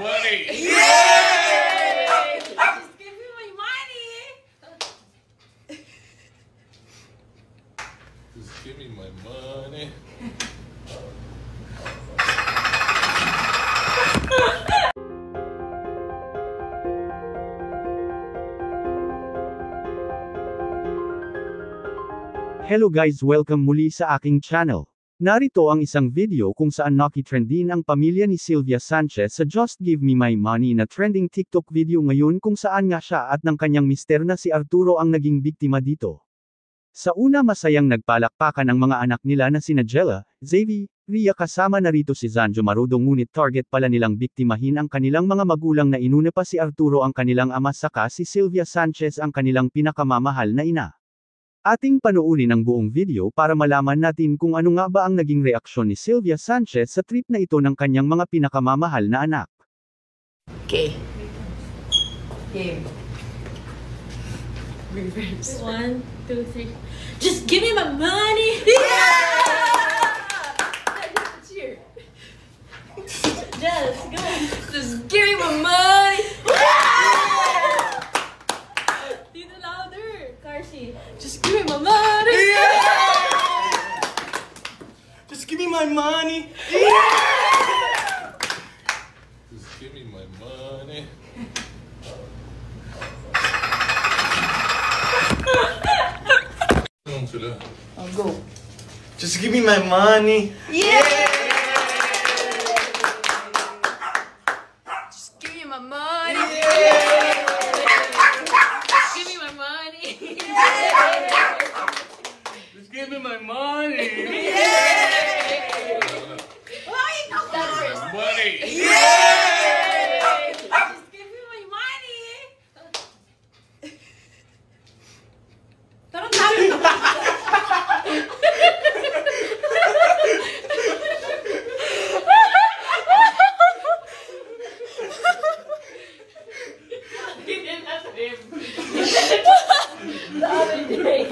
money. Yay! Just give me my money. Just give me my money. Hello guys, welcome muli sa aking channel. Narito ang isang video kung saan nakitrendin ang pamilya ni Sylvia Sanchez sa Just Give Me My Money na trending TikTok video ngayon kung saan nga siya at ng kanyang mister na si Arturo ang naging biktima dito. Sa una masayang nagpalakpakan ang mga anak nila na sina Jella, Xavi, Ria kasama na rito si Zanjo Marudo ngunit target pala nilang biktimahin ang kanilang mga magulang na inuna pa si Arturo ang kanilang ama saka si Sylvia Sanchez ang kanilang pinakamamahal na ina. Ating panuulin ang buong video para malaman natin kung ano nga ba ang naging reaksyon ni Sylvia Sanchez sa trip na ito ng kanyang mga pinakamamahal na anak. Okay. Game. Reverse. 1, 2, 3. Just give me my money! Yeah! Cheer. Just go. Just give me my money! Just give me my money! Yeah! Just give me my money! Yeah! Just give me my money. I'll go. Just give me my money! Yeah! Just give me my money! Yeah! Just give me my money! Just give me my money! Money. Just give me my money! Tarong tayo! The other day.